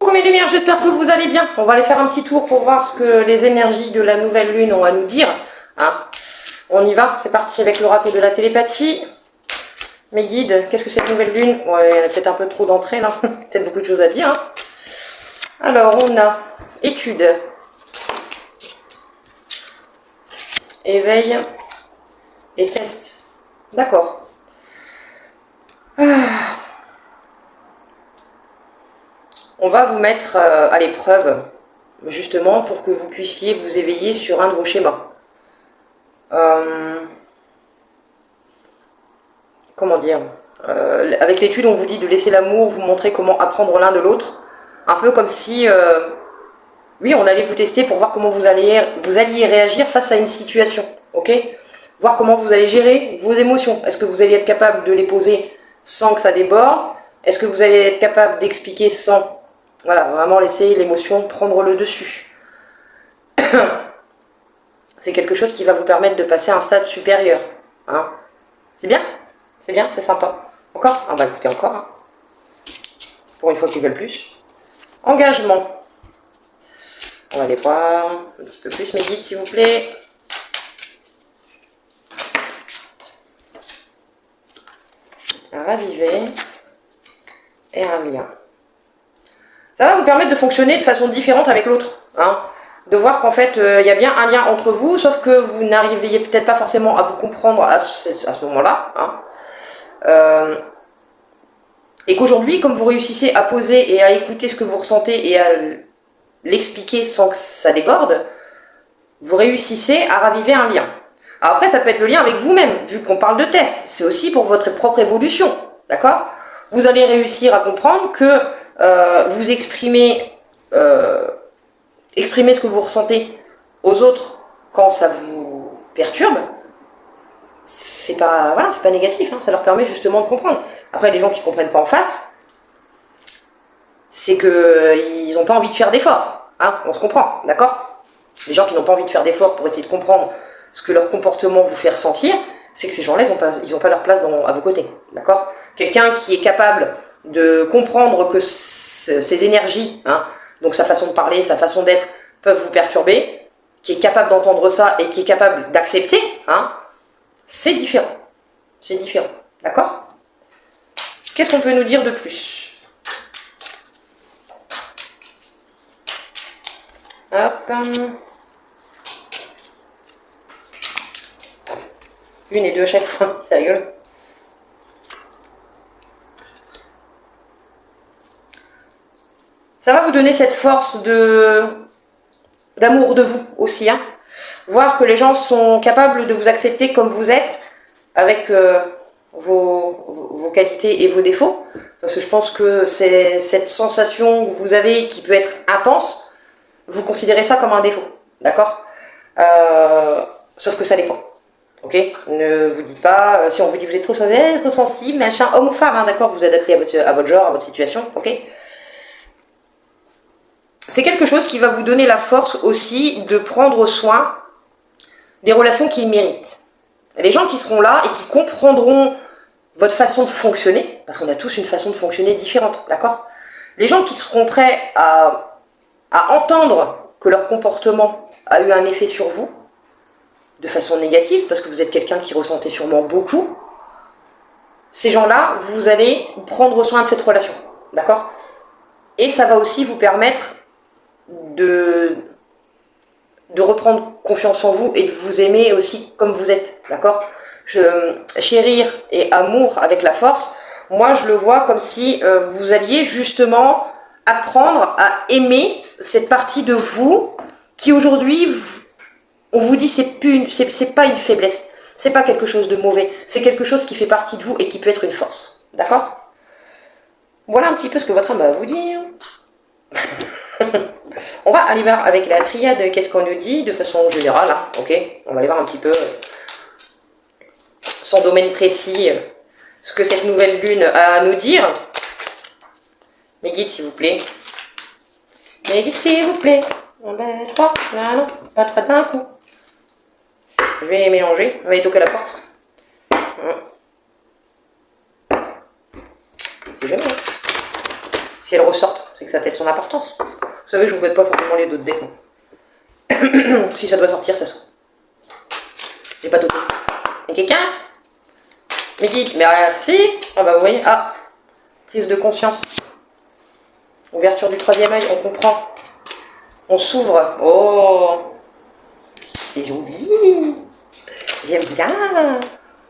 Coucou mes lumières, j'espère que vous allez bien. On va aller faire un petit tour pour voir ce que les énergies de la nouvelle lune ont à nous dire. Hein, on y va, c'est parti avec l'oracle de la télépathie. Mes guides, qu'est-ce que cette nouvelle lune? Ouais, il y a peut-être un peu trop d'entrée là, peut-être beaucoup de choses à dire. Hein. Alors, on a étude, éveil et test. D'accord. On va vous mettre à l'épreuve, justement, pour que vous puissiez vous éveiller sur un de vos schémas. Comment dire, avec l'étude, on vous dit de laisser l'amour vous montrer comment apprendre l'un de l'autre. Un peu comme si, oui, on allait vous tester pour voir comment vous alliez réagir face à une situation. Ok? Voir comment vous allez gérer vos émotions. Est-ce que vous allez être capable de les poser sans que ça déborde? Est-ce que vous allez être capable d'expliquer sans... Voilà, vraiment laisser l'émotion prendre le dessus. C'est quelque chose qui va vous permettre de passer à un stade supérieur. Hein. C'est bien? C'est bien, c'est sympa. Encore? On va écouter encore. Hein. Pour une fois qu'ils veulent plus. Engagement. On va aller voir un petit peu plus mes guides, s'il vous plaît. Un raviver et un lien. Ça va vous permettre de fonctionner de façon différente avec l'autre. Hein. De voir qu'en fait, il y a bien un lien entre vous, sauf que vous n'arriviez peut-être pas forcément à vous comprendre à ce moment-là. Hein. Et qu'aujourd'hui, comme vous réussissez à poser et à écouter ce que vous ressentez et à l'expliquer sans que ça déborde, vous réussissez à raviver un lien. Alors après, ça peut être le lien avec vous-même, vu qu'on parle de test. C'est aussi pour votre propre évolution. D'accord ? Vous allez réussir à comprendre que vous exprimez ce que vous ressentez aux autres quand ça vous perturbe. C'est pas, voilà, c'est pas négatif, hein, ça leur permet justement de comprendre. Après, les gens qui ne comprennent pas en face, c'est qu'ils n'ont pas envie de faire d'efforts. Hein, on se comprend, d'accord? Les gens qui n'ont pas envie de faire d'efforts pour essayer de comprendre ce que leur comportement vous fait ressentir, c'est que ces gens-là, ils n'ont pas leur place à vos côtés, d'accord? Quelqu'un qui est capable de comprendre que ces énergies, hein, donc sa façon de parler, sa façon d'être, peuvent vous perturber, qui est capable d'entendre ça et qui est capable d'accepter, hein, c'est différent. C'est différent, d'accord? Qu'est-ce qu'on peut nous dire de plus? Hop. Une et deux à chaque fois, c'est rigolo. Ça va vous donner cette force d'amour de vous aussi, hein. Voir que les gens sont capables de vous accepter comme vous êtes, avec vos qualités et vos défauts. Parce que je pense que c'est cette sensation que vous avez qui peut être intense, vous considérez ça comme un défaut, d'accord? Sauf que ça dépend. Ok, ne vous dites pas, si on vous dit vous êtes trop sensible, machin, homme ou femme, hein, d'accord, vous adaptez à votre genre, à votre situation, ok. C'est quelque chose qui va vous donner la force aussi de prendre soin des relations qui méritent. Les gens qui seront là et qui comprendront votre façon de fonctionner, parce qu'on a tous une façon de fonctionner différente, d'accord. Les gens qui seront prêts à entendre que leur comportement a eu un effet sur vous, de façon négative, parce que vous êtes quelqu'un qui ressentait sûrement beaucoup, ces gens-là, vous allez prendre soin de cette relation, d'accord? Et ça va aussi vous permettre de reprendre confiance en vous et de vous aimer aussi comme vous êtes, d'accord? Chérir et amour avec la force, moi je le vois comme si vous alliez justement apprendre à aimer cette partie de vous qui aujourd'hui... On vous dit c'est pas une faiblesse, c'est pas quelque chose de mauvais, c'est quelque chose qui fait partie de vous et qui peut être une force. D'accord? Voilà un petit peu ce que votre âme va vous dire. On va aller voir avec la triade qu'est-ce qu'on nous dit de façon générale. Hein, ok? On va aller voir un petit peu, sans domaine précis, ce que cette nouvelle lune a à nous dire. Mes guides, s'il vous plaît. Mes guides, s'il vous plaît. Ben, 3, non, pas 3 d'un coup. Je vais les mélanger, on va les toquer à la porte. C'est jamais. Si elles ressortent, c'est que ça a peut-être son importance. Vous savez, je vous mets pas forcément les d'autres decks. Si ça doit sortir, ça sort. J'ai pas topé. Et quelqu'un? Mais qui? Merci. Ah bah vous voyez, ah, prise de conscience. Ouverture du troisième œil, on comprend. On s'ouvre. Oh, c'est joli. J'aime bien.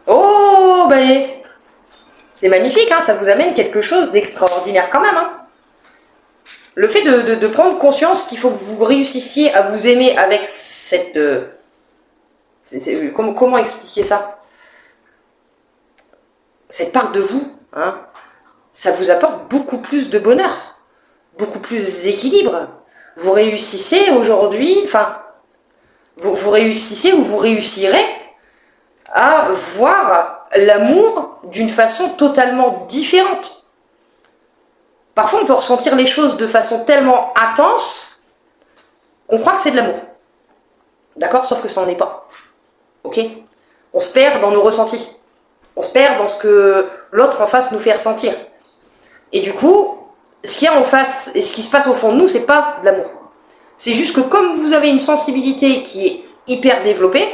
Oh, bah, c'est magnifique, hein, ça vous amène quelque chose d'extraordinaire quand même. Hein. Le fait de prendre conscience qu'il faut que vous réussissiez à vous aimer avec cette... comment expliquer ça? Cette part de vous, hein, ça vous apporte beaucoup plus de bonheur, beaucoup plus d'équilibre. Vous réussissez aujourd'hui, enfin, vous réussissez ou vous réussirez à voir l'amour d'une façon totalement différente. Parfois, on peut ressentir les choses de façon tellement intense qu'on croit que c'est de l'amour. D'accord? Sauf que ça n'en est pas. Ok? On se perd dans nos ressentis. On se perd dans ce que l'autre en face nous fait ressentir. Et du coup, ce qu'il y a en face et ce qui se passe au fond de nous, c'est pas de l'amour. C'est juste que comme vous avez une sensibilité qui est hyper développée,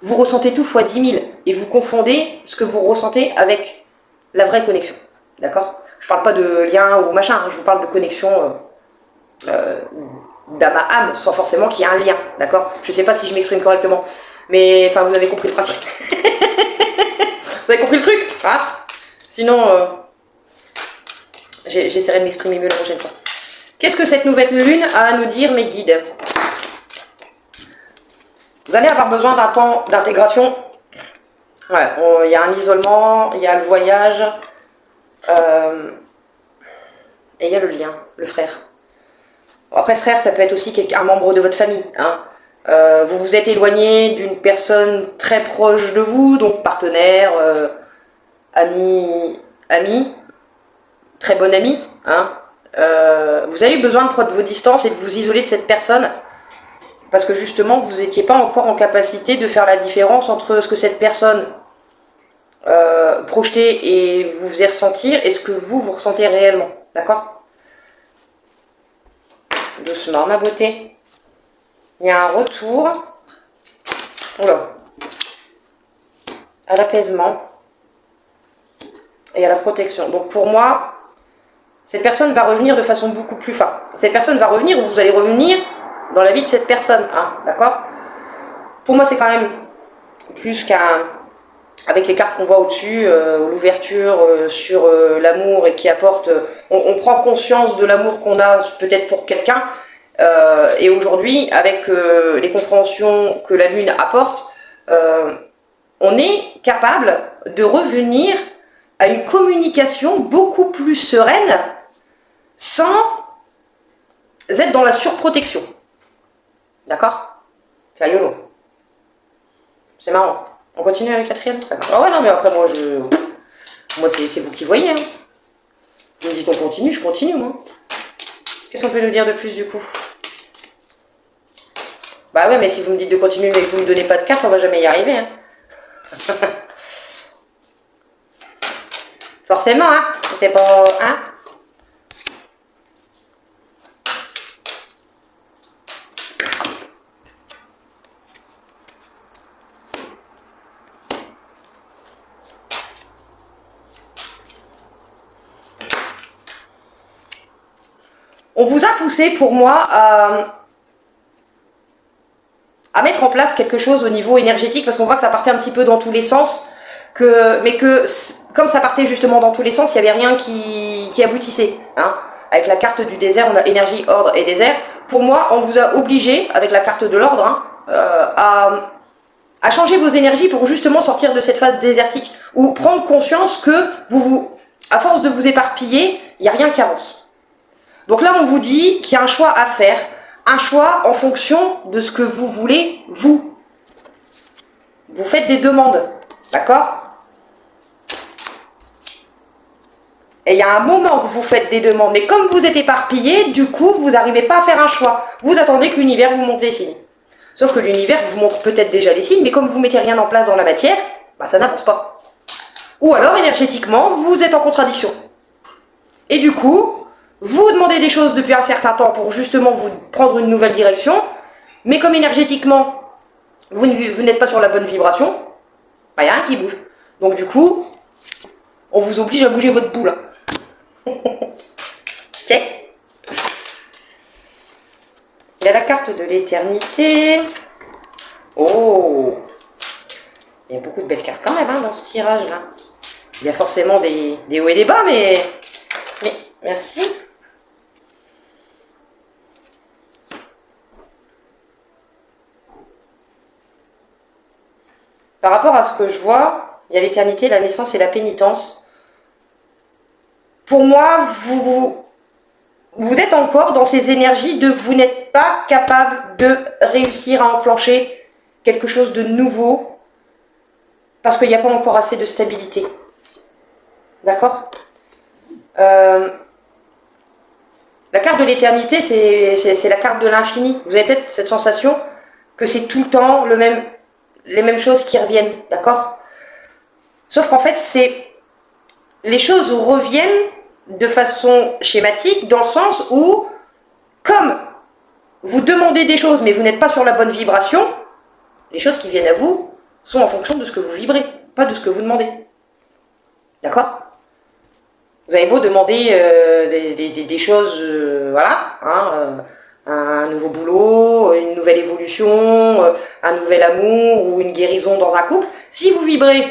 vous ressentez tout fois 10 000 et vous confondez ce que vous ressentez avec la vraie connexion. D'accord? Je parle pas de lien ou machin, je vous parle de connexion d'âme à âme, sans forcément qu'il y ait un lien. D'accord? Je sais pas si je m'exprime correctement, mais enfin vous avez compris le principe. Vous avez compris le truc? Hein? Sinon, j'essaierai de m'exprimer mieux la prochaine fois. Qu'est-ce que cette nouvelle lune a à nous dire, mes guides? Vous allez avoir besoin d'un temps d'intégration. Ouais, il y a un isolement, il y a le voyage, et il y a le lien, le frère. Après, frère, ça peut être aussi un membre de votre famille. Hein. Vous vous êtes éloigné d'une personne très proche de vous, donc partenaire, ami, très bon ami. Hein. Vous avez besoin de prendre vos distances et de vous isoler de cette personne parce que justement vous n'étiez pas encore en capacité de faire la différence entre ce que cette personne projetait et vous faisait ressentir et ce que vous ressentez réellement. D'accord? Doucement, ma beauté. Il y a un retour à l'apaisement et à la protection. Donc pour moi, cette personne va revenir de façon beaucoup plus forte. Cette personne va revenir ou vous allez revenir dans la vie de cette personne. Hein, d'accord? Pour moi, c'est quand même plus qu'un... Avec les cartes qu'on voit au-dessus, l'ouverture sur l'amour et qui apporte... on prend conscience de l'amour qu'on a peut-être pour quelqu'un. Et aujourd'hui, avec les compréhensions que la Lune apporte, on est capable de revenir à une communication beaucoup plus sereine sans être dans la surprotection. D'accord? C'est rigolo. C'est marrant. On continue avec la quatrième? Ah ouais, non, mais après, moi, c'est vous qui voyez. Hein. Vous me dites on continue, je continue, moi. Qu'est-ce qu'on peut nous dire de plus, du coup? Bah ouais, mais si vous me dites de continuer, mais que vous ne me donnez pas de carte, on va jamais y arriver. Hein. Forcément, hein. C'est pas... Hein. On vous a poussé, pour moi, à mettre en place quelque chose au niveau énergétique, parce qu'on voit que ça partait un petit peu dans tous les sens, mais que comme ça partait justement dans tous les sens, il n'y avait rien qui aboutissait. Hein. Avec la carte du désert, on a énergie, ordre et désert. Pour moi, on vous a obligé, avec la carte de l'ordre, hein, à changer vos énergies pour justement sortir de cette phase désertique, ou prendre conscience que à force de vous éparpiller, il n'y a rien qui avance. Donc là, on vous dit qu'il y a un choix à faire, un choix en fonction de ce que vous voulez, vous. Vous faites des demandes, d'accord? Et il y a un moment que vous faites des demandes, mais comme vous êtes éparpillé, du coup, vous n'arrivez pas à faire un choix. Vous attendez que l'univers vous montre les signes. Sauf que l'univers vous montre peut-être déjà les signes, mais comme vous ne mettez rien en place dans la matière, bah ça n'avance pas. Ou alors, énergétiquement, vous êtes en contradiction. Et du coup, Vous demandez des choses depuis un certain temps pour justement vous prendre une nouvelle direction, mais comme énergétiquement, vous n'êtes pas sur la bonne vibration, bah, il n'y a rien qui bouge. Donc du coup, on vous oblige à bouger votre boule. Ok. Il y a la carte de l'éternité. Oh, il y a beaucoup de belles cartes quand même hein, dans ce tirage-là. Il y a forcément des hauts et des bas, mais merci. Par rapport à ce que je vois, il y a l'éternité, la naissance et la pénitence. Pour moi, vous êtes encore dans ces énergies de vous n'êtes pas capable de réussir à enclencher quelque chose de nouveau parce qu'il n'y a pas encore assez de stabilité. D'accord ? La carte de l'éternité, c'est la carte de l'infini. Vous avez peut-être cette sensation que c'est tout le temps les mêmes choses qui reviennent. D'accord ? Sauf qu'en fait, les choses reviennent de façon schématique dans le sens où, comme vous demandez des choses mais vous n'êtes pas sur la bonne vibration, les choses qui viennent à vous sont en fonction de ce que vous vibrez, pas de ce que vous demandez. D'accord ? Vous avez beau demander des choses, voilà, hein, un nouveau boulot, une nouvelle évolution, un nouvel amour ou une guérison dans un couple, si vous vibrez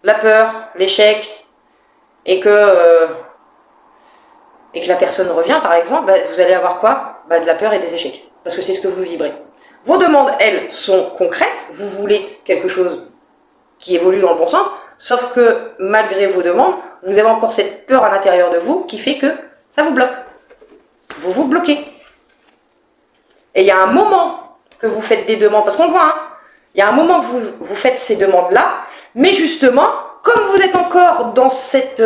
la peur, l'échec, et que la personne revient, par exemple, bah, vous allez avoir quoi ? Bah, de la peur et des échecs. Parce que c'est ce que vous vibrez. Vos demandes, elles, sont concrètes. Vous voulez quelque chose qui évolue dans le bon sens. Sauf que, malgré vos demandes, vous avez encore cette peur à l'intérieur de vous qui fait que ça vous bloque. Vous vous bloquez. Et il y a un moment que vous faites des demandes, parce qu'on le voit, hein, il y a un moment que vous faites ces demandes-là, mais justement, comme vous êtes encore dans cette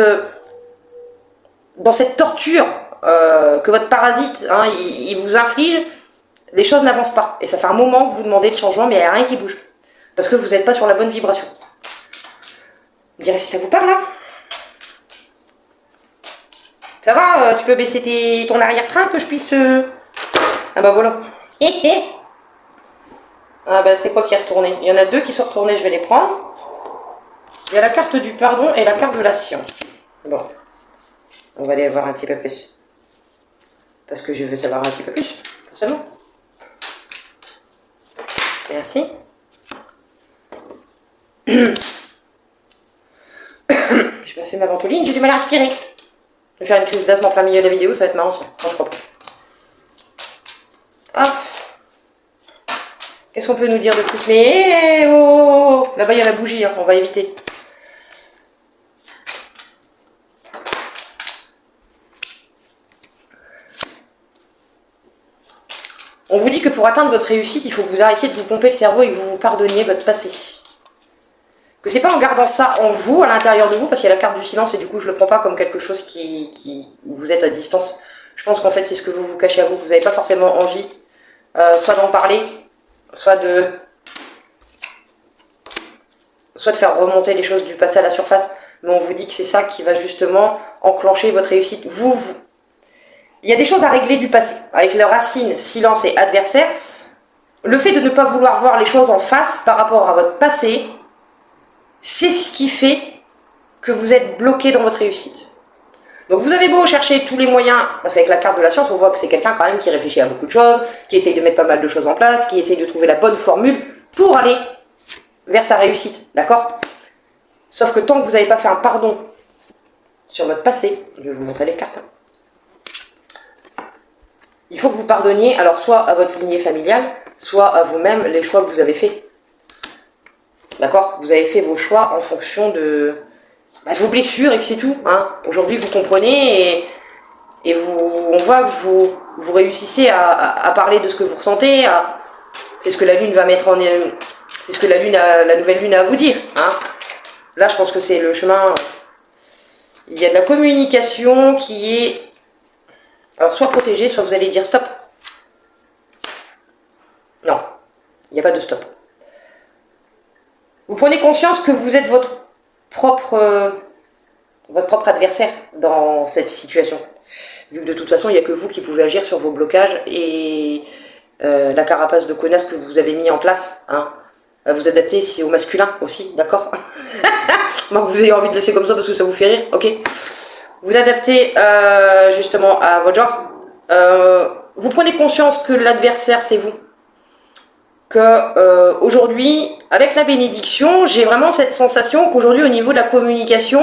torture que votre parasite, hein, il vous inflige, les choses n'avancent pas. Et ça fait un moment que vous demandez le changement, mais il n'y a rien qui bouge. Parce que vous n'êtes pas sur la bonne vibration. Vous me direz si ça vous parle, là. Ça va, tu peux baisser ton arrière-train que je puisse... Ah bah voilà. Ah bah c'est quoi qui est retourné? Il y en a deux qui sont retournés, je vais les prendre. Il y a la carte du pardon et la carte de la science. Bon. On va aller voir un petit peu plus. Parce que je veux savoir un petit peu plus, forcément. Merci. Je me fais ma ventoline, j'ai du mal à respirer. Je vais faire une crise d'asthme en plein milieu de la vidéo, ça va être marrant. Non, je crois pas. Hop. Qu'est-ce qu'on peut nous dire de plus? Mais oh, là-bas il y a la bougie, hein, on va éviter. On vous dit que pour atteindre votre réussite, il faut que vous arrêtiez de vous pomper le cerveau et que vous vous pardonniez votre passé. Que c'est pas en gardant ça en vous, à l'intérieur de vous, parce qu'il y a la carte du silence et du coup je le prends pas comme quelque chose où vous êtes à distance. Je pense qu'en fait c'est ce que vous vous cachez à vous. Vous n'avez pas forcément envie, soit d'en parler, soit de faire remonter les choses du passé à la surface. Mais on vous dit que c'est ça qui va justement enclencher votre réussite. Il y a des choses à régler du passé, avec les racines, silence et adversaire. Le fait de ne pas vouloir voir les choses en face par rapport à votre passé, c'est ce qui fait que vous êtes bloqué dans votre réussite. Donc vous avez beau chercher tous les moyens, parce qu'avec la carte de la science, on voit que c'est quelqu'un quand même qui réfléchit à beaucoup de choses, qui essaye de mettre pas mal de choses en place, qui essaye de trouver la bonne formule pour aller vers sa réussite, d'accord? Sauf que tant que vous n'avez pas fait un pardon sur votre passé, je vais vous montrer les cartes, il faut que vous pardonniez, alors soit à votre lignée familiale, soit à vous-même les choix que vous avez faits. D'accord? Vous avez fait vos choix en fonction de vos blessures et puis c'est tout. Hein. Aujourd'hui, vous comprenez et on voit que vous réussissez à parler de ce que vous ressentez. C'est ce que la lune va mettre en... C'est ce que la nouvelle lune a à vous dire. Hein. Là, je pense que c'est le chemin... Il y a de la communication qui est... Alors, soit protégée, soit vous allez dire stop. Non, il n'y a pas de stop. Vous prenez conscience que vous êtes votre propre adversaire dans cette situation. Vu que de toute façon, il n'y a que vous qui pouvez agir sur vos blocages et la carapace de connasse que vous avez mis en place, hein. Vous adaptez au masculin aussi, d'accord? Moi, vous ayez envie de laisser comme ça parce que ça vous fait rire, ok? Vous adaptez justement à votre genre. Vous prenez conscience que l'adversaire, c'est vous. Que aujourd'hui, avec la bénédiction, j'ai vraiment cette sensation qu'aujourd'hui, au niveau de la communication,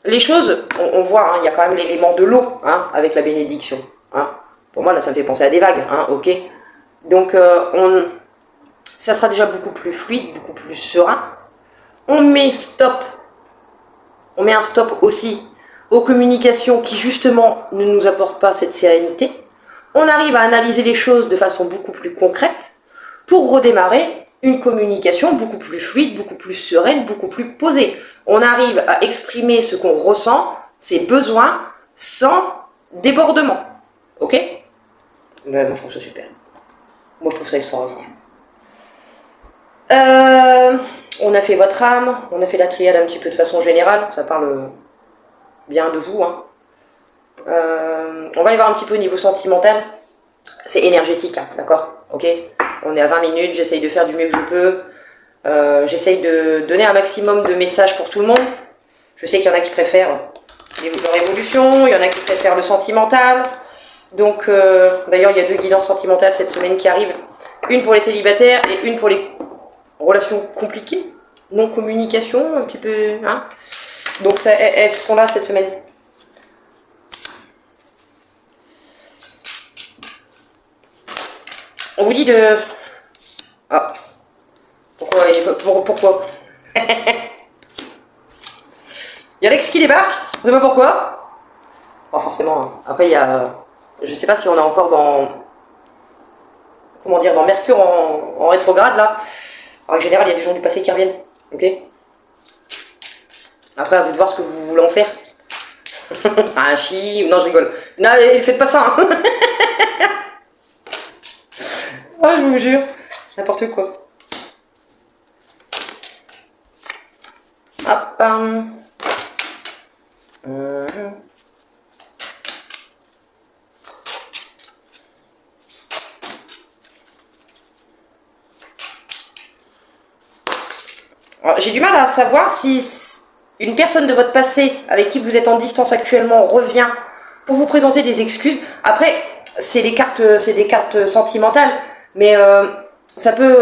les choses, on voit, hein, il y a quand même l'élément de l'eau, hein, avec la bénédiction. Hein. Pour moi, là, ça me fait penser à des vagues, hein, ok? Donc, ça sera déjà beaucoup plus fluide, beaucoup plus serein. On met stop. On met un stop aussi aux communications qui, justement, ne nous apportent pas cette sérénité. On arrive à analyser les choses de façon beaucoup plus concrète pour redémarrer une communication beaucoup plus fluide, beaucoup plus sereine, beaucoup plus posée. On arrive à exprimer ce qu'on ressent, ses besoins, sans débordement. Ok? Moi, je trouve ça super. Moi, je trouve ça extraordinaire. On a fait votre âme, on a fait la triade un petit peu de façon générale, ça parle bien de vous. Hein. On va aller voir un petit peu au niveau sentimental. C'est énergétique, hein, d'accord? Ok? On est à 20 minutes, j'essaye de faire du mieux que je peux. J'essaye de donner un maximum de messages pour tout le monde. Je sais qu'il y en a qui préfèrent leur évolution, il y en a qui préfèrent le sentimental. Donc, d'ailleurs, il y a 2 guidances sentimentales cette semaine qui arrivent. Une pour les célibataires et une pour les relations compliquées, non-communication, un petit peu. Hein. Donc, elles seront là cette semaine. On vous dit de... Ah. Pourquoi Il y a Alex qui débarque, je sais pas pourquoi. Bon, forcément. Hein. Après, il y a... Je sais pas si on est encore dans... Comment dire, dans Mercure en rétrograde, là. En général, il y a des gens du passé qui reviennent. Ok? Après, à vous de voir ce que vous voulez en faire. Un chi... Non, je rigole. Non, faites pas ça, hein. Oh, je vous jure. N'importe quoi. Hop. J'ai du mal à savoir si une personne de votre passé avec qui vous êtes en distance actuellement revient pour vous présenter des excuses. Après, c'est des cartes sentimentales, mais ça peut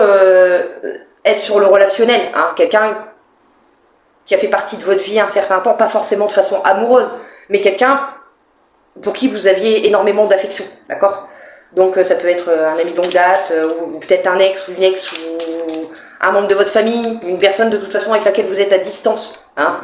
être sur le relationnel. Hein, quelqu'un qui a fait partie de votre vie un certain temps, pas forcément de façon amoureuse, mais quelqu'un pour qui vous aviez énormément d'affection, d'accord? Donc ça peut être un ami de longue date, ou peut-être un ex ou une ex, ou un membre de votre famille, une personne de toute façon avec laquelle vous êtes à distance, hein,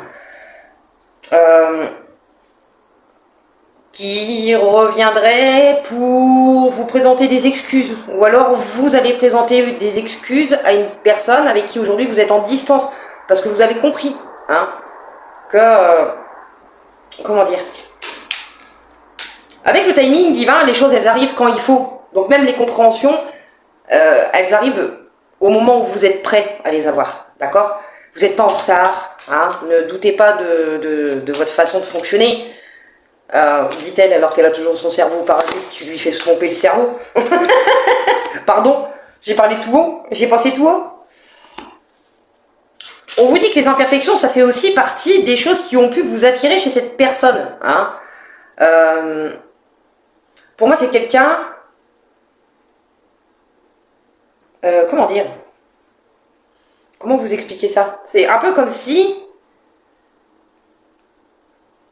qui reviendrait pour vous présenter des excuses, ou alors vous allez présenter des excuses à une personne avec qui aujourd'hui vous êtes en distance, parce que vous avez compris, hein, que, comment dire, avec le timing divin, les choses elles arrivent quand il faut, donc même les compréhensions, elles arrivent au moment où vous êtes prêt à les avoir, d'accord? Vous n'êtes pas en retard, hein, ne doutez pas de votre façon de fonctionner, dit-elle alors qu'elle a toujours son cerveau parasite qui lui fait se tromper le cerveau. Pardon, j'ai parlé tout haut, j'ai pensé tout haut. On vous dit que les imperfections, ça fait aussi partie des choses qui ont pu vous attirer chez cette personne. Hein. Pour moi, c'est quelqu'un... comment dire? Comment vous expliquer ça? C'est un peu comme si...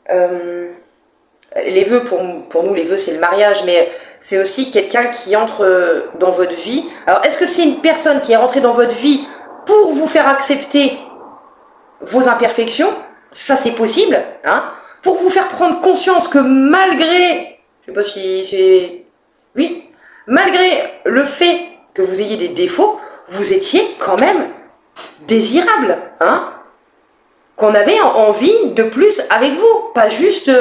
les vœux, pour nous, les vœux, c'est le mariage, mais c'est aussi quelqu'un qui entre dans votre vie. Alors, est-ce que c'est une personne qui est rentrée dans votre vie pour vous faire accepter vos imperfections? Ça, c'est possible, hein, pour vous faire prendre conscience que malgré... Je sais pas si c'est... Oui, malgré le fait que vous ayez des défauts, vous étiez quand même désirable, hein, qu'on avait envie de plus avec vous, pas juste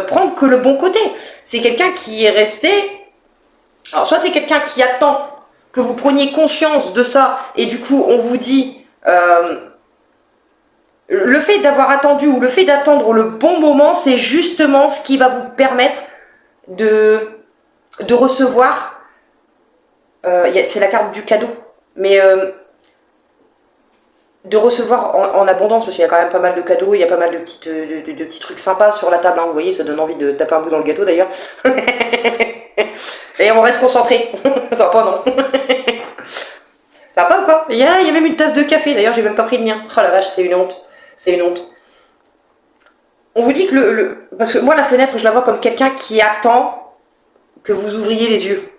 prendre que le bon côté. C'est quelqu'un qui est resté... Alors, soit c'est quelqu'un qui attend que vous preniez conscience de ça, et du coup, on vous dit... le fait d'avoir attendu, ou le fait d'attendre le bon moment, c'est justement ce qui va vous permettre de recevoir, c'est la carte du cadeau, mais de recevoir en abondance, parce qu'il y a quand même pas mal de cadeaux, il y a pas mal de petits trucs sympas sur la table, hein, vous voyez, ça donne envie de taper un bout dans le gâteau d'ailleurs. Et on reste concentré. Ça va pas, non? Ça va pas ou quoi? Il y a même une tasse de café, d'ailleurs j'ai même pas pris le mien. Oh la vache, c'est une honte. C'est une honte. On vous dit que parce que moi la fenêtre je la vois comme quelqu'un qui attend que vous ouvriez les yeux.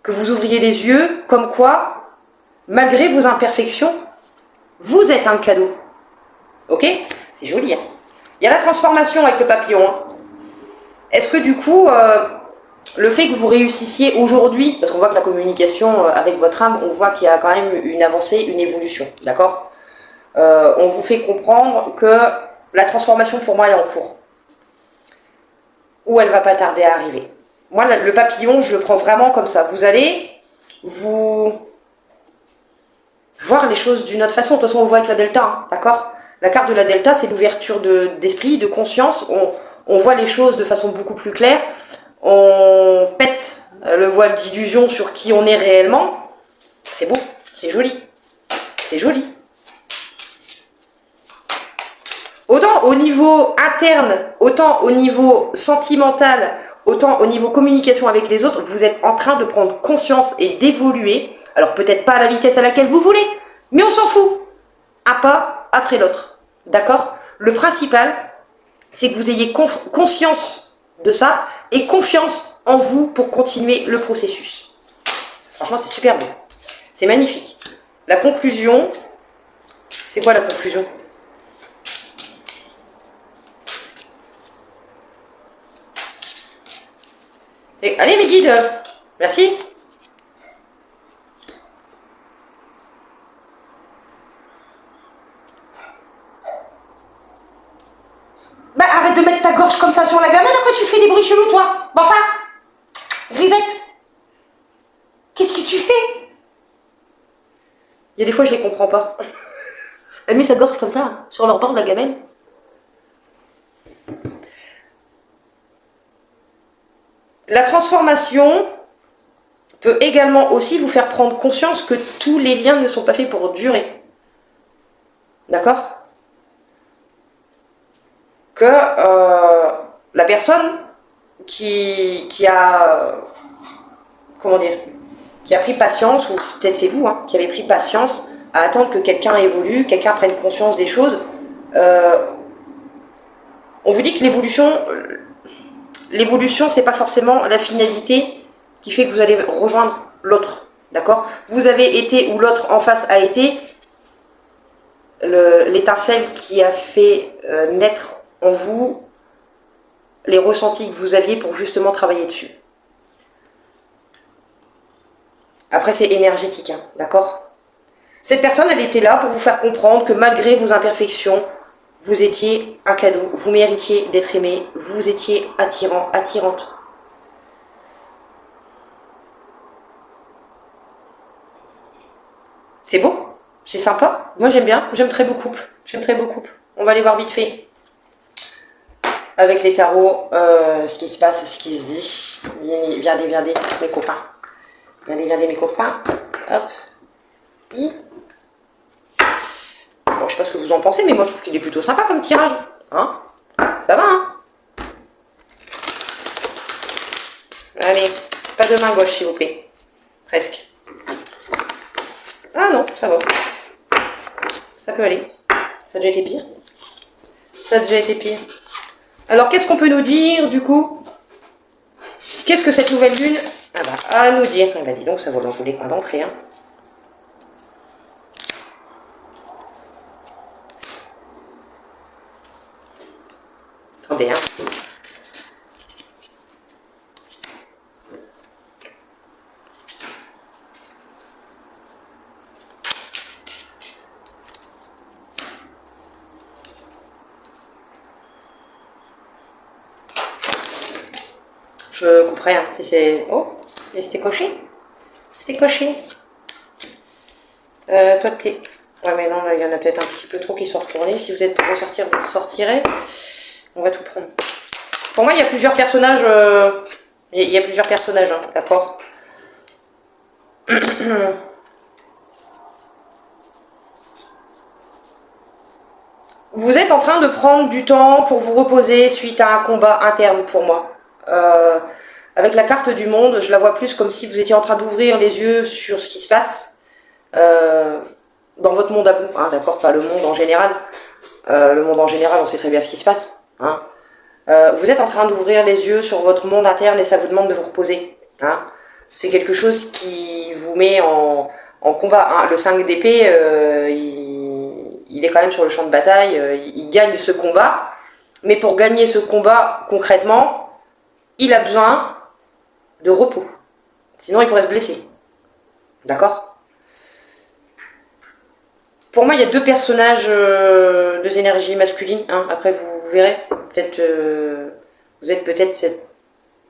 Que vous ouvriez les yeux, comme quoi, malgré vos imperfections, vous êtes un cadeau. Ok? C'est joli, hein? Il y a la transformation avec le papillon. Hein. Est-ce que du coup, le fait que vous réussissiez aujourd'hui, parce qu'on voit que la communication avec votre âme, on voit qu'il y a quand même une avancée, une évolution, d'accord? On vous fait comprendre que la transformation pour moi est en cours. Ou elle va pas tarder à arriver. Moi, le papillon, je le prends vraiment comme ça. Vous allez vous voir les choses d'une autre façon. De toute façon, on le voit avec la delta, hein, d'accord? La carte de la delta, c'est l'ouverture d'esprit, de conscience. On voit les choses de façon beaucoup plus claire. On pète le voile d'illusion sur qui on est réellement. C'est beau, c'est joli. C'est joli. Autant au niveau interne, autant au niveau sentimental, autant au niveau communication avec les autres, vous êtes en train de prendre conscience et d'évoluer. Alors peut-être pas à la vitesse à laquelle vous voulez, mais on s'en fout. Un pas après l'autre. D'accord? Le principal, c'est que vous ayez conscience de ça et confiance en vous pour continuer le processus. Franchement, c'est super beau. C'est magnifique. La conclusion, c'est quoi la conclusion? Allez mes guides, merci. Bah arrête de mettre ta gorge comme ça sur la gamelle, après tu fais des bruits chelous toi. Bah enfin, Risette, qu'est-ce que tu fais? Il y a des fois je les comprends pas. Elle met sa gorge comme ça, sur leur bord de la gamelle. La transformation peut également aussi vous faire prendre conscience que tous les liens ne sont pas faits pour durer. D'accord? Que la personne qui a, comment dire, qui a pris patience, ou peut-être c'est vous, hein, qui avez pris patience à attendre que quelqu'un évolue, quelqu'un prenne conscience des choses, on vous dit que l'évolution, c'est pas forcément la finalité qui fait que vous allez rejoindre l'autre, d'accord? Vous avez été, ou l'autre en face a été, l'étincelle qui a fait naître en vous les ressentis que vous aviez pour justement travailler dessus. Après, c'est énergétique, hein, d'accord? Cette personne, elle était là pour vous faire comprendre que malgré vos imperfections, vous étiez un cadeau, vous méritiez d'être aimé, vous étiez attirant, attirante. C'est beau, c'est sympa, moi j'aime bien, j'aime très beaucoup, j'aime très beaucoup. On va aller voir vite fait, avec les tarots, ce qui se passe, ce qui se dit. Viendez, mes copains. Viendez, mes copains. Hop. Bon, je sais pas ce que vous en pensez, mais moi je trouve qu'il est plutôt sympa comme tirage. Hein? Ça va, hein? Allez, pas de main gauche, s'il vous plaît. Presque. Ah non, ça va. Ça peut aller. Ça a déjà été pire. Ça a déjà été pire. Alors, qu'est-ce qu'on peut nous dire, du coup? Qu'est-ce que cette nouvelle lune a nous dire? Eh ben, dis donc, ça vaut l'enrouler pas d'entrée, hein. Attendez, hein. Je couperai, hein, si c'est... Oh, c'était coché. C'était coché. Toi, t'es... Ouais, mais non, là, il y en a peut-être un petit peu trop qui sont retournés. Si vous êtes pour ressortir, vous ressortirez. On va tout prendre. Pour moi, il y a plusieurs personnages. Il y a plusieurs personnages, hein, d'accord. Vous êtes en train de prendre du temps pour vous reposer suite à un combat interne pour moi. Avec la carte du monde, je la vois plus comme si vous étiez en train d'ouvrir les yeux sur ce qui se passe dans votre monde à vous, hein, d'accord, pas le monde en général. Le monde en général, on sait très bien ce qui se passe. Hein. Vous êtes en train d'ouvrir les yeux sur votre monde interne et ça vous demande de vous reposer. Hein. C'est quelque chose qui vous met en combat. Hein. Le 5 d'épée, il est quand même sur le champ de bataille, il gagne ce combat. Mais pour gagner ce combat, concrètement, il a besoin de repos. Sinon, il pourrait se blesser. D'accord ? Pour moi, il y a deux personnages, deux énergies masculines. Hein. Après, vous verrez. Peut-être, vous êtes peut-être cette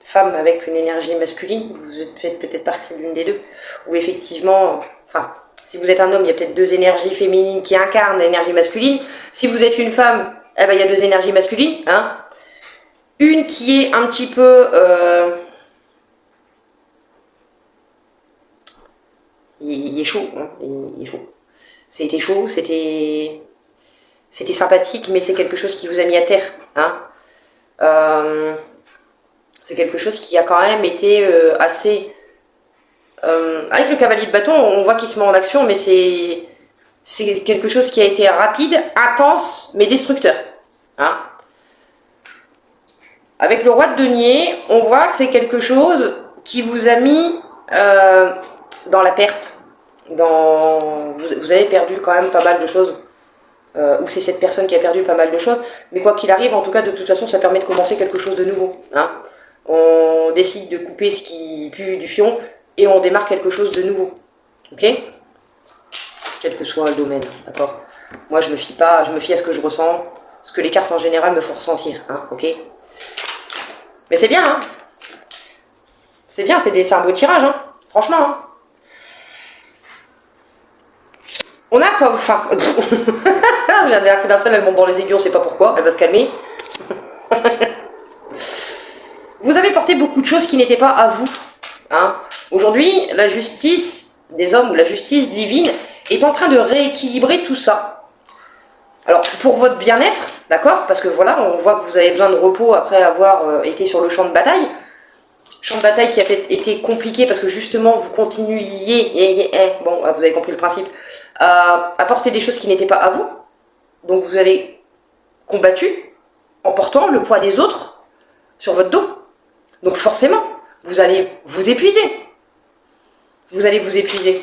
femme avec une énergie masculine. Vous faites peut-être partie d'une des deux. Ou effectivement, enfin, si vous êtes un homme, il y a peut-être deux énergies féminines qui incarnent l'énergie masculine. Si vous êtes une femme, eh ben, il y a deux énergies masculines. Hein. Une qui est un petit peu... il est chaud. Hein. Il est chaud. C'était chaud, c'était sympathique, mais c'est quelque chose qui vous a mis à terre. Hein. C'est quelque chose qui a quand même été assez... avec le cavalier de bâton, on voit qu'il se met en action, mais c'est quelque chose qui a été rapide, intense, mais destructeur. Hein. Avec le roi de denier, on voit que c'est quelque chose qui vous a mis dans la perte. Vous avez perdu quand même pas mal de choses, ou c'est cette personne qui a perdu pas mal de choses, mais quoi qu'il arrive, en tout cas, de toute façon, ça permet de commencer quelque chose de nouveau. Hein. On décide de couper ce qui pue du fion, et on démarre quelque chose de nouveau. Ok ? Quel que soit le domaine, d'accord ? Moi, je me fie pas, je me fie à ce que je ressens, ce que les cartes en général me font ressentir, hein, ok ? Mais c'est bien, hein ? C'est bien, c'est un beau tirage, hein, franchement, hein. On a pas... Enfin... La dernière d'un seul, elle monte dans les aiguilles, on sait pas pourquoi, elle va se calmer. Vous avez porté beaucoup de choses qui n'étaient pas à vous. Hein. Aujourd'hui, la justice des hommes, ou la justice divine, est en train de rééquilibrer tout ça. Alors, pour votre bien-être, d'accord, parce que voilà, on voit que vous avez besoin de repos après avoir été sur le champ de bataille. Champ de bataille qui a peut-être été compliqué parce que justement vous continuiez, bon, vous avez compris le principe, à porter des choses qui n'étaient pas à vous. Donc vous avez combattu en portant le poids des autres sur votre dos. Donc forcément, vous allez vous épuiser. Vous allez vous épuiser.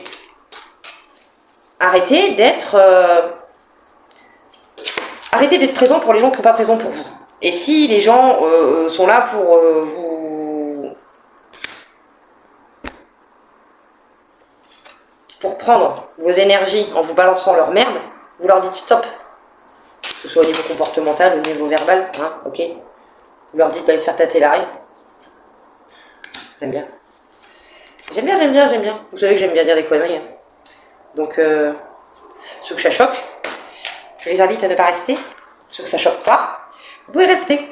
Arrêtez d'être présent pour les gens qui ne sont pas présents pour vous. Et si les gens sont là pour pour prendre vos énergies en vous balançant leur merde, vous leur dites stop. Que ce soit au niveau comportemental, au niveau verbal, hein, ok. Vous leur dites d'aller se faire tâter l'arrêt. J'aime bien. J'aime bien. Vous savez que j'aime bien dire des conneries. Hein. Donc, ceux que ça choque, je les invite à ne pas rester. Ceux que ça choque pas, vous pouvez rester.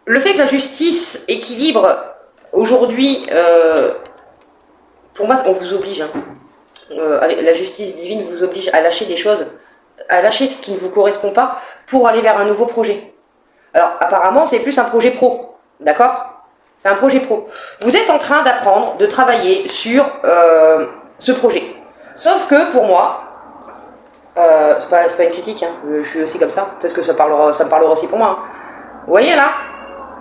Le fait que la justice équilibre aujourd'hui, pour moi, on vous oblige. Hein. La justice divine vous oblige à lâcher des choses, à lâcher ce qui ne vous correspond pas pour aller vers un nouveau projet. Alors, apparemment, c'est plus un projet pro. D'accord ? C'est un projet pro. Vous êtes en train d'apprendre, de travailler sur ce projet. Sauf que, pour moi, c'est pas une critique, hein. Je suis aussi comme ça. Peut-être que ça me parlera aussi pour moi. Hein. Vous voyez là ?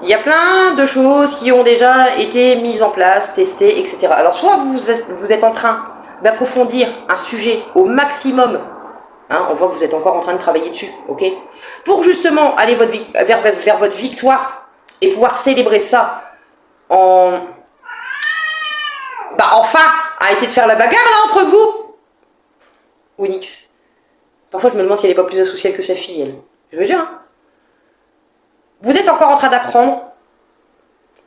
Il y a plein de choses qui ont déjà été mises en place, testées, etc. Alors, soit vous êtes en train d'approfondir un sujet au maximum, hein, on voit que vous êtes encore en train de travailler dessus, ok ? Pour justement aller vers votre victoire et pouvoir célébrer ça enfin, arrêtez de faire la bagarre là entre vous. Winix. Parfois, je me demande si elle n'est pas plus asociale que sa fille, elle. Je veux dire, hein. Vous êtes encore en train d'apprendre.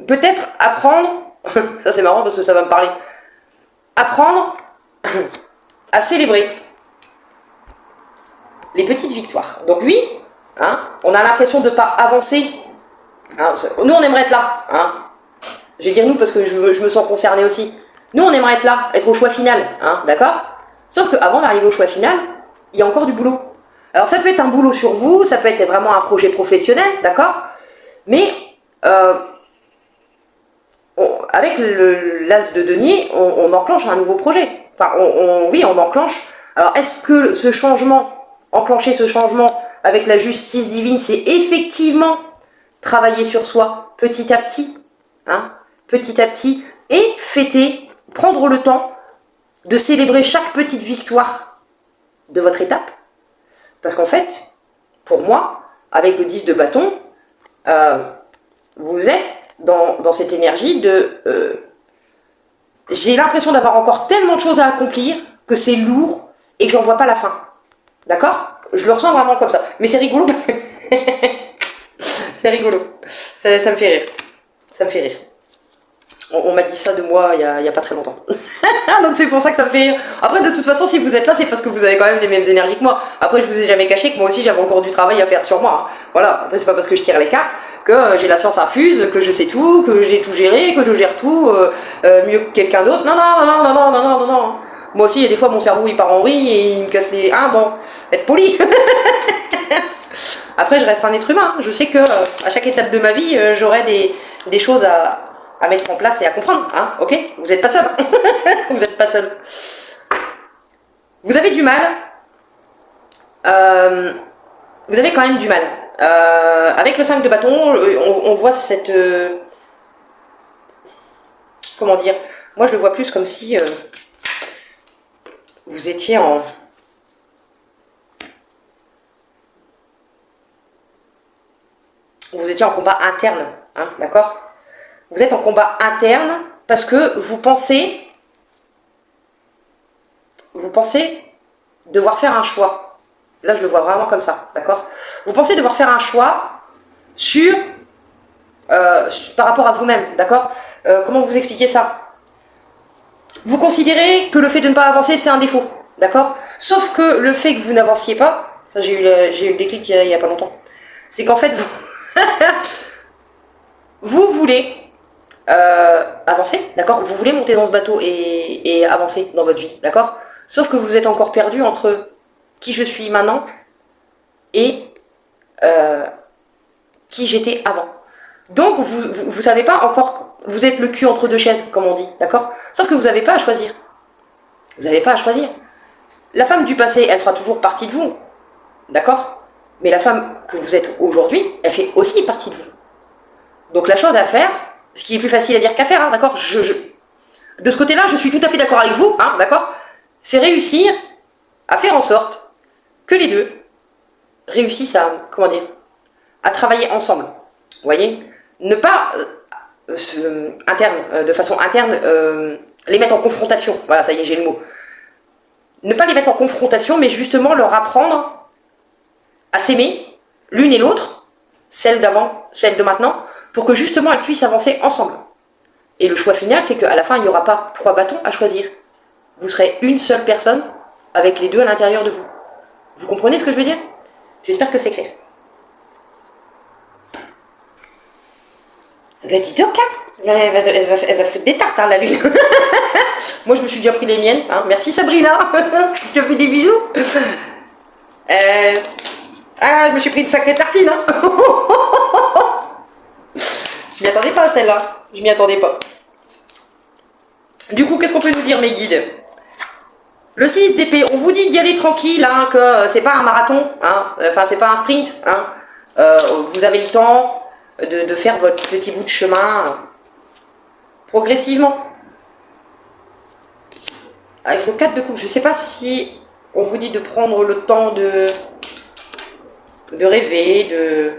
Peut-être apprendre... ça, c'est marrant parce que ça va me parler. Apprendre à célébrer les petites victoires. Donc oui, Hein, on a l'impression de ne pas avancer. Hein, nous, on aimerait être là. Hein. Je vais dire nous parce que je me sens concernée aussi. Nous, on aimerait être là, être au choix final. Hein, d'accord? Sauf qu'avant d'arriver au choix final, il y a encore du boulot. Alors, ça peut être un boulot sur vous, ça peut être vraiment un projet professionnel, d'accord? Mais, avec l'as de denier, on enclenche un nouveau projet. Enfin, oui, on enclenche. Alors, est-ce que ce changement, enclencher ce changement avec la justice divine, c'est effectivement travailler sur soi petit à petit, hein, petit à petit, et fêter, prendre le temps de célébrer chaque petite victoire de votre étape? Parce qu'en fait, pour moi, avec le 10 de bâton, vous êtes dans cette énergie de... j'ai l'impression d'avoir encore tellement de choses à accomplir que c'est lourd et que j'en vois pas la fin. D'accord? Je le ressens vraiment comme ça. Mais c'est rigolo parce que... c'est rigolo. Ça me fait rire. Ça me fait rire. On m'a dit ça de moi il y a pas très longtemps. Donc c'est pour ça que ça me fait rire. Après, de toute façon, si vous êtes là, c'est parce que vous avez quand même les mêmes énergies que moi. Après, je vous ai jamais caché que moi aussi, j'avais encore du travail à faire sur moi. Voilà. Après, c'est pas parce que je tire les cartes que j'ai la science infuse, que je sais tout, que j'ai tout géré, que je gère tout mieux que quelqu'un d'autre. Non, non, non, non, non, non, non, non, non. Moi aussi, il y a des fois, mon cerveau, il part en vrille et il me casse les... Hein, bon, être poli. Après, je reste un être humain. Je sais que à chaque étape de ma vie, j'aurai des choses à mettre en place et à comprendre. Hein, ok? Vous n'êtes pas seul. Vous n'êtes pas seul. Vous avez du mal. Vous avez quand même du mal. Avec le 5 de bâton, on voit cette... comment dire? Moi, je le vois plus comme si vous étiez en... vous étiez en combat interne, hein, d'accord? Vous êtes en combat interne parce que vous pensez devoir faire un choix. Là, je le vois vraiment comme ça, d'accord? Vous pensez devoir faire un choix par rapport à vous-même, d'accord? Comment vous expliquer ça? Vous considérez que le fait de ne pas avancer, c'est un défaut, d'accord? Sauf que le fait que vous n'avanciez pas, ça j'ai eu le déclic il y a pas longtemps, c'est qu'en fait, vous voulez avancer, d'accord? Vous voulez monter dans ce bateau et avancer dans votre vie, d'accord? Sauf que vous êtes encore perdu entre qui je suis maintenant et qui j'étais avant. Donc, vous savez pas encore, vous êtes le cul entre deux chaises, comme on dit, d'accord? Sauf que vous n'avez pas à choisir. Vous n'avez pas à choisir. La femme du passé, elle fera toujours partie de vous, d'accord? Mais la femme que vous êtes aujourd'hui, elle fait aussi partie de vous. Donc la chose à faire, ce qui est plus facile à dire qu'à faire, hein, d'accord? De ce côté-là, je suis tout à fait d'accord avec vous, hein, d'accord? C'est réussir à faire en sorte que les deux réussissent à, comment dire, à travailler ensemble. Vous voyez? Ne pas, de façon interne, les mettre en confrontation. Voilà, ça y est, j'ai le mot. Ne pas les mettre en confrontation, mais justement leur apprendre à s'aimer l'une et l'autre, celle d'avant, celle de maintenant, pour que justement elles puissent avancer ensemble. Et le choix final, c'est qu'à la fin, il n'y aura pas 3 bâtons à choisir. Vous serez une seule personne avec les deux à l'intérieur de vous. Vous comprenez ce que je veux dire? J'espère que c'est clair. Ben dis donc, elle va foutre des tartes, hein, la lune. Moi, je me suis déjà pris les miennes. Hein. Merci Sabrina. Je te fais des bisous. Ah, je me suis pris une sacrée tartine. Hein. Je m'y attendais pas à celle-là. Je m'y attendais pas. Du coup, qu'est-ce qu'on peut nous dire, mes guides? Le 6 d'épée, on vous dit d'y aller tranquille, hein, que c'est pas un marathon, hein, enfin c'est pas un sprint, hein, vous avez le temps de faire votre petit bout de chemin progressivement. Avec le 4 de coupe, je sais pas si on vous dit de prendre le temps de rêver,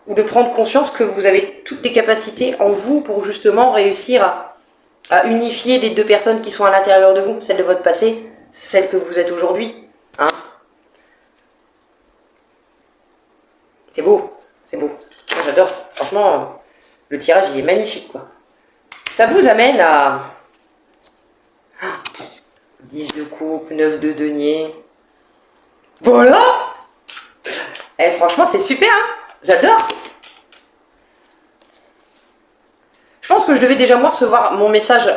ou de prendre conscience que vous avez toutes les capacités en vous pour justement réussir à unifier les deux personnes qui sont à l'intérieur de vous, celle de votre passé, celle que vous êtes aujourd'hui. Hein, c'est beau, c'est beau. J'adore. Franchement, le tirage, il est magnifique, quoi. Ça vous amène à 10 de coupe, 9 de denier. Voilà. franchement, c'est super, hein, j'adore. Je pense que je devais déjà moi recevoir mon message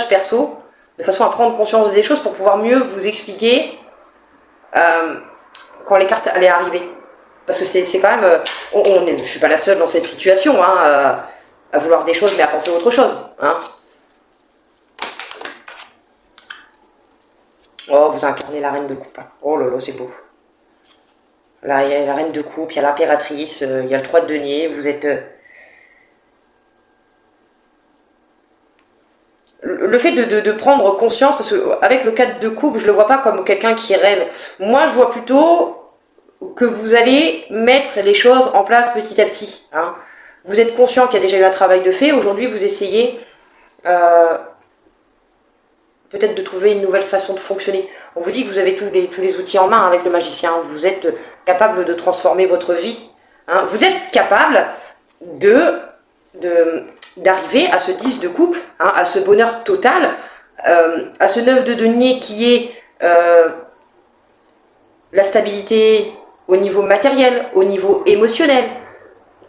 perso, de façon à prendre conscience des choses pour pouvoir mieux vous expliquer quand les cartes allaient arriver. Parce que c'est quand même... je suis pas la seule dans cette situation, hein, à vouloir des choses mais à penser à autre chose. Hein. Oh, vous incarnez la reine de coupe. Hein. Oh là là, c'est beau. Là, il y a la reine de coupe, il y a l'impératrice, il y a le 3 de denier, vous êtes... Le fait de prendre conscience, parce qu'avec le 4 de coupe, je le vois pas comme quelqu'un qui rêve. Moi, je vois plutôt que vous allez mettre les choses en place petit à petit. Hein. Vous êtes conscient qu'il y a déjà eu un travail de fait. Aujourd'hui, vous essayez peut-être de trouver une nouvelle façon de fonctionner. On vous dit que vous avez tous les outils en main avec le magicien. Vous êtes capable de transformer votre vie. Hein. Vous êtes capable d'arriver à ce 10 de coupe, hein, à ce bonheur total, à ce 9 de denier qui est la stabilité au niveau matériel, au niveau émotionnel.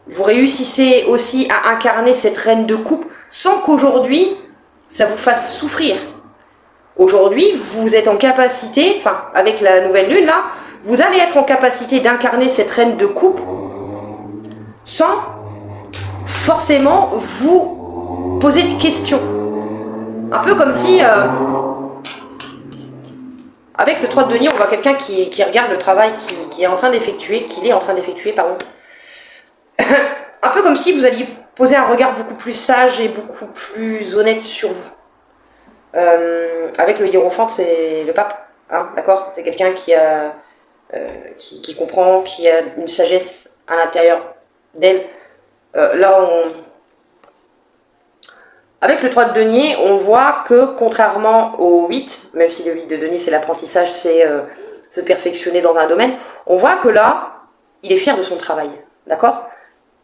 Vous réussissez aussi à incarner cette reine de coupe sans qu'aujourd'hui ça vous fasse souffrir. Aujourd'hui, vous êtes en capacité, enfin avec la nouvelle lune là, vous allez être en capacité d'incarner cette reine de coupe sans forcément vous poser de questions. Un peu comme si, avec le 3 de denier, on voit quelqu'un qui regarde le travail qu'il est en train d'effectuer, pardon. Un peu comme si vous alliez poser un regard beaucoup plus sage et beaucoup plus honnête sur vous. Avec le hiérophante, c'est le pape, hein, d'accord? C'est quelqu'un qui comprend, qui a une sagesse à l'intérieur d'elle. Avec le 3 de denier, on voit que contrairement au 8, même si le 8 de denier c'est l'apprentissage, c'est se perfectionner dans un domaine, on voit que là, il est fier de son travail, d'accord?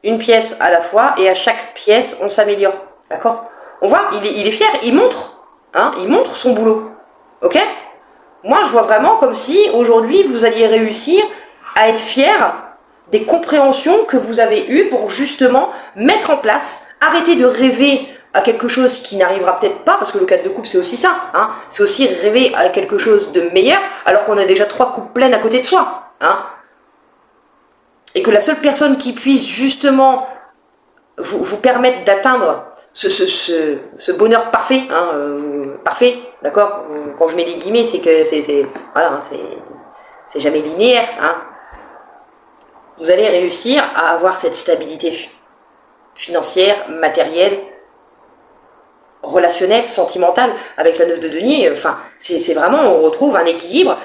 Une pièce à la fois, et à chaque pièce, on s'améliore, d'accord? On voit, il est fier, il montre son boulot, ok? Moi, je vois vraiment comme si, aujourd'hui, vous alliez réussir à être fier des compréhensions que vous avez eues pour justement mettre en place, arrêter de rêver à quelque chose qui n'arrivera peut-être pas, parce que le 4 de coupe c'est aussi ça, hein, c'est aussi rêver à quelque chose de meilleur, alors qu'on a déjà 3 coupes pleines à côté de soi, hein, et que la seule personne qui puisse justement vous permettre d'atteindre ce bonheur parfait, hein, parfait, d'accord, quand je mets des guillemets, c'est que voilà, hein, c'est jamais linéaire, hein. Vous allez réussir à avoir cette stabilité financière, matérielle, relationnelle, sentimentale, avec la 9 de denier. Enfin, c'est vraiment, on retrouve un équilibre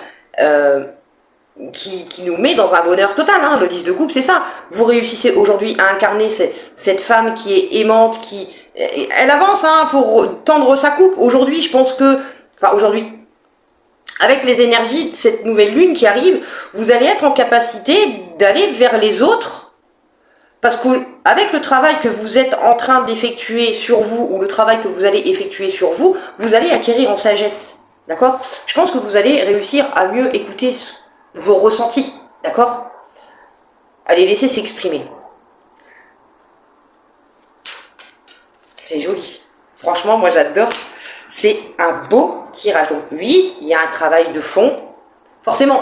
qui nous met dans un bonheur total, hein. Le 10 de coupe, c'est ça. Vous réussissez aujourd'hui à incarner cette femme qui est aimante, elle avance, hein, pour tendre sa coupe. Aujourd'hui, je pense que, enfin aujourd'hui, avec les énergies de cette nouvelle lune qui arrive, vous allez être en capacité d'aller vers les autres, parce qu'avec le travail que vous êtes en train d'effectuer sur vous, ou le travail que vous allez effectuer sur vous, vous allez acquérir en sagesse, d'accord? Je pense que vous allez réussir à mieux écouter vos ressentis, d'accord? À les laisser s'exprimer. C'est joli. Franchement, moi j'adore. C'est un beau tirage. Donc oui, il y a un travail de fond. Forcément.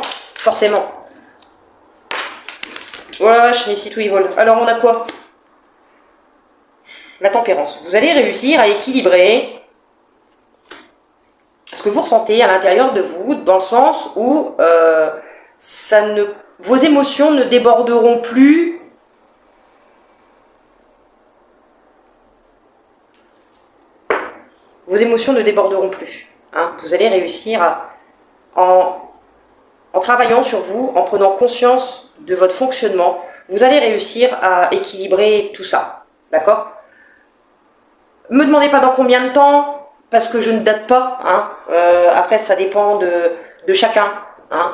Voilà, je mets ici tout ils volent. Alors on a quoi? La tempérance. Vous allez réussir à équilibrer ce que vous ressentez à l'intérieur de vous, dans le sens où vos émotions ne déborderont plus. Vos émotions ne déborderont plus. Hein. Vous allez réussir en travaillant sur vous, en prenant conscience de votre fonctionnement, vous allez réussir à équilibrer tout ça. D'accord? Me demandez pas dans combien de temps, parce que je ne date pas. Hein. Après, ça dépend de chacun. Hein.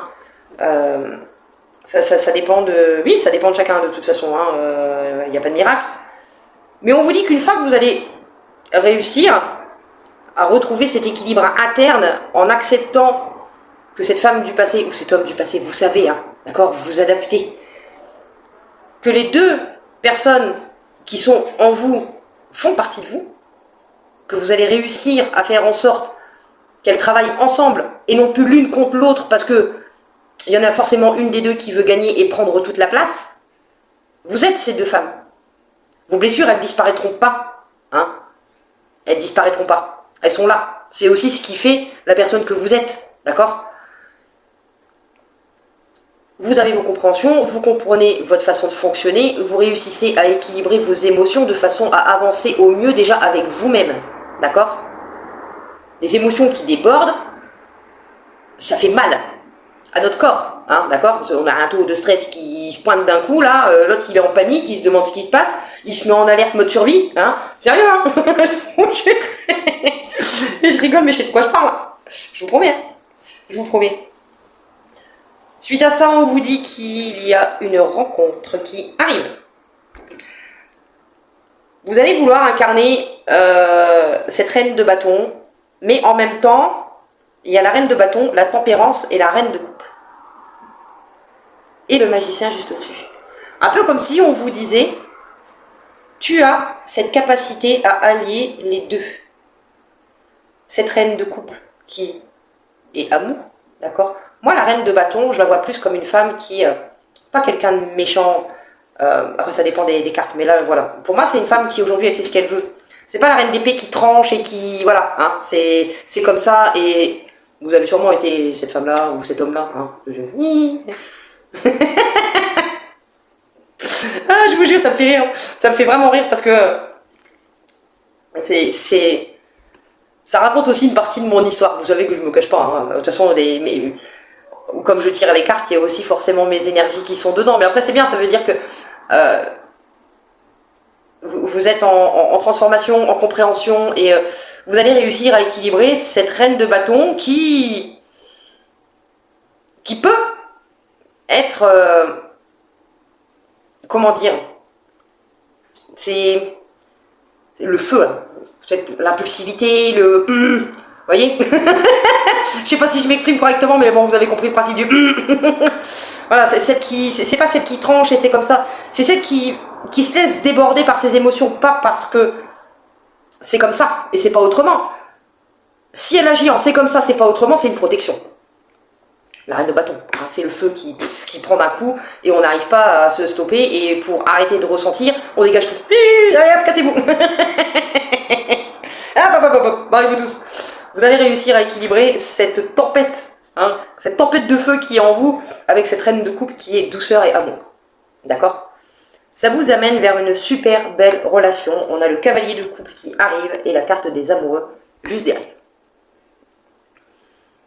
Ça dépend de... Oui, ça dépend de chacun de toute façon. Il n'y a pas de miracle. Mais on vous dit qu'une fois que vous allez réussir à retrouver cet équilibre interne en acceptant que cette femme du passé ou cet homme du passé, vous savez, hein, d'accord, vous vous adaptez. que les deux personnes qui sont en vous font partie de vous, que vous allez réussir à faire en sorte qu'elles travaillent ensemble et non plus l'une contre l'autre parce que il y en a forcément une des deux qui veut gagner et prendre toute la place. Vous êtes ces deux femmes. Vos blessures, elles disparaîtront pas. Hein, elles disparaîtront pas. Elles sont là. C'est aussi ce qui fait la personne que vous êtes. D'accord? Vous avez vos compréhensions, vous comprenez votre façon de fonctionner, vous réussissez à équilibrer vos émotions de façon à avancer au mieux déjà avec vous-même. D'accord? Des émotions qui débordent, ça fait mal à notre corps, hein, d'accord? On a un taux de stress qui se pointe d'un coup, là, l'autre il est en panique, il se demande ce qui se passe, il se met en alerte mode survie, hein? Sérieux, hein? Je rigole, mais je sais de quoi je parle. Je vous promets, je vous promets. Suite à ça, on vous dit qu'il y a une rencontre qui arrive. Vous allez vouloir incarner cette reine de bâton, mais en même temps, il y a la reine de bâton, la tempérance et la reine de coupe. Et le magicien juste au-dessus. Un peu comme si on vous disait, tu as cette capacité à allier les deux. Cette reine de coupe qui est amour, d'accord? Moi, la reine de bâton, je la vois plus comme une femme qui, pas quelqu'un de méchant, après ça dépend des cartes, mais là, voilà. Pour moi, c'est une femme qui aujourd'hui, elle sait ce qu'elle veut. C'est pas la reine d'épée qui tranche et qui, voilà, hein, c'est comme ça, et vous avez sûrement été cette femme-là, ou cet homme-là, hein. Ah, je vous jure, ça me fait rire, ça me fait vraiment rire, parce que ça raconte aussi une partie de mon histoire. Vous savez que je me cache pas, hein. De toute façon, comme je tire les cartes, il y a aussi forcément mes énergies qui sont dedans, mais après c'est bien, ça veut dire que vous êtes en transformation, en compréhension, et vous allez réussir à équilibrer cette reine de bâton qui peut être, comment dire, c'est le feu, hein. L'impulsivité, vous voyez. Je sais pas si je m'exprime correctement, mais bon, vous avez compris le principe du voilà, c'est celle qui, c'est pas celle qui tranche et c'est comme ça, c'est celle qui se laisse déborder par ses émotions, pas parce que c'est comme ça et c'est pas autrement. Si elle agit en c'est comme ça, c'est pas autrement, c'est une protection. La reine de bâton, hein, c'est le feu qui prend d'un coup et on n'arrive pas à se stopper, et pour arrêter de ressentir, on dégage tout. Allez hop, cassez-vous. Barrez-vous tous. Vous allez réussir à équilibrer cette tempête, hein, cette tempête de feu qui est en vous, avec cette reine de coupe qui est douceur et amour. D'accord? Ça vous amène vers une super belle relation. On a le cavalier de coupe qui arrive et la carte des amoureux juste derrière.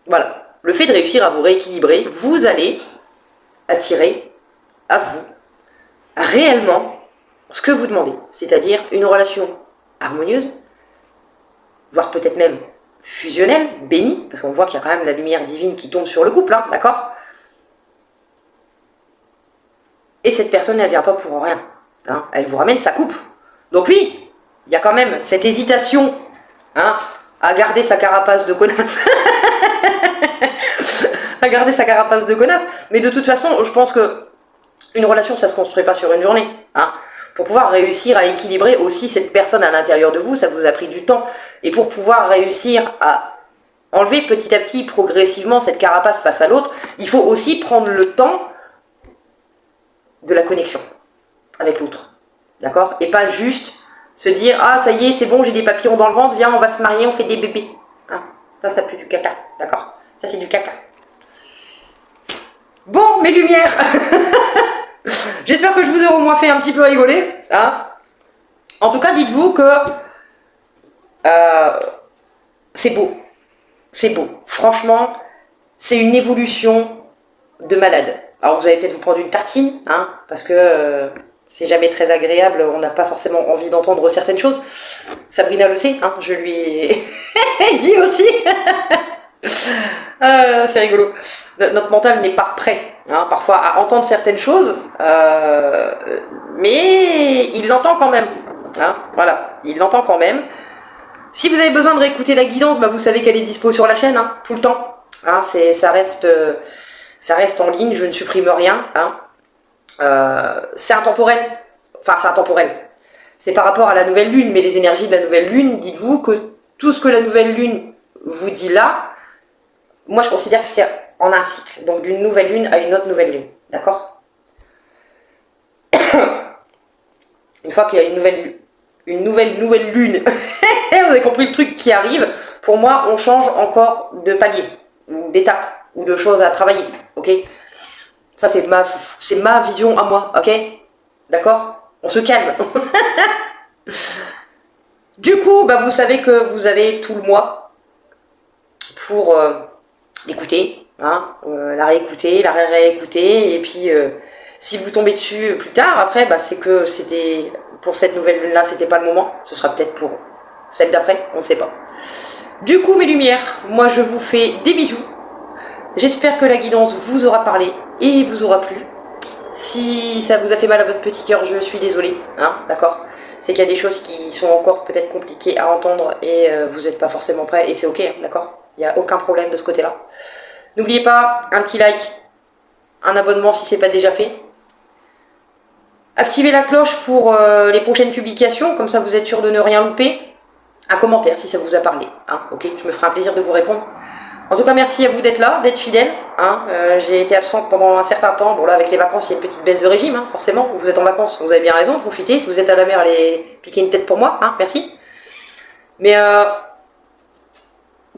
Voilà. Le fait de réussir à vous rééquilibrer, vous allez attirer à vous réellement ce que vous demandez. C'est-à-dire une relation harmonieuse, voire peut-être même fusionnelle, bénie, parce qu'on voit qu'il y a quand même la lumière divine qui tombe sur le couple, hein, d'accord? Et cette personne, elle ne vient pas pour rien, hein, elle vous ramène sa coupe. Donc oui, il y a quand même cette hésitation, hein, à garder sa carapace de connasse. À garder sa carapace de connasse. Mais de toute façon, je pense que une relation, ça ne se construit pas sur une journée, hein. Pour pouvoir réussir à équilibrer aussi cette personne à l'intérieur de vous, ça vous a pris du temps. Et pour pouvoir réussir à enlever petit à petit, progressivement, cette carapace face à l'autre, il faut aussi prendre le temps de la connexion avec l'autre. D'accord? Et pas juste se dire, ah ça y est, c'est bon, j'ai des papillons dans le ventre, viens, on va se marier, on fait des bébés. Hein, ça pue du caca. D'accord? Ça, c'est du caca. Bon, mes lumières. J'espère que je vous ai au moins fait un petit peu rigoler, hein. En tout cas, dites-vous que c'est beau. C'est beau. Franchement, c'est une évolution de malade. Alors, vous allez peut-être vous prendre une tartine, hein, parce que c'est jamais très agréable. On n'a pas forcément envie d'entendre certaines choses. Sabrina le sait, hein, je lui ai dit aussi. C'est rigolo. Notre mental n'est pas prêt, hein, parfois à entendre certaines choses, mais il l'entend quand même, hein, voilà, il l'entend quand même. Si vous avez besoin de réécouter la guidance, bah vous savez qu'elle est dispo sur la chaîne, hein, tout le temps, hein, ça reste en ligne, je ne supprime rien, hein. c'est intemporel. Enfin, c'est intemporel. C'est par rapport à la nouvelle lune, mais les énergies de la nouvelle lune, dites-vous que tout ce que la nouvelle lune vous dit là, moi je considère que c'est en un cycle. Donc d'une nouvelle lune à une autre nouvelle lune. D'accord? Une fois qu'il y a une nouvelle lune, vous avez compris le truc qui arrive, pour moi on change encore de palier, ou d'étape, ou de choses à travailler. Ok? Ça c'est ma vision à moi. Ok? D'accord? On se calme. Du coup, bah, vous savez que vous avez tout le mois pour l'écouter, hein, la réécouter, la réécouter, et puis si vous tombez dessus plus tard, après, bah, c'est que c'était pour cette nouvelle lune-là, c'était pas le moment. Ce sera peut-être pour celle d'après, on ne sait pas. Du coup, mes lumières, moi je vous fais des bisous. J'espère que la guidance vous aura parlé et vous aura plu. Si ça vous a fait mal à votre petit cœur, je suis désolée, hein, d'accord? C'est qu'il y a des choses qui sont encore peut-être compliquées à entendre et vous n'êtes pas forcément prêts et c'est ok, hein, d'accord? Il n'y a aucun problème de ce côté-là. N'oubliez pas, un petit like, un abonnement si ce n'est pas déjà fait. Activez la cloche pour les prochaines publications, comme ça vous êtes sûr de ne rien louper. Un commentaire si ça vous a parlé, hein, ok? Je me ferai un plaisir de vous répondre. En tout cas, merci à vous d'être là, d'être fidèle. Hein. J'ai été absente pendant un certain temps. Bon là, avec les vacances, il y a une petite baisse de régime, hein, forcément. Vous êtes en vacances, vous avez bien raison, profitez. Si vous êtes à la mer, allez piquer une tête pour moi, hein, merci. Mais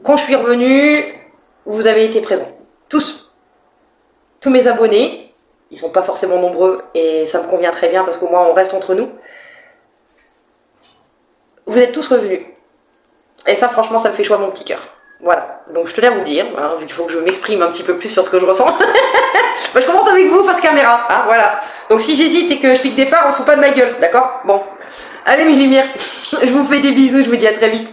quand je suis revenue, vous avez été présents. Tous. Tous mes abonnés. Ils sont pas forcément nombreux et ça me convient très bien parce qu'au moins on reste entre nous. Vous êtes tous revenus. Et ça, franchement, ça me fait chaud à mon petit cœur. Voilà, donc je tenais à vous le dire, hein, vu qu'il faut que je m'exprime un petit peu plus sur ce que je ressens. Bah, je commence avec vous face caméra, hein, voilà. Donc si j'hésite et que je pique des phares, on se fout pas de ma gueule, d'accord? Bon, allez mes lumières, je vous fais des bisous, je vous dis à très vite.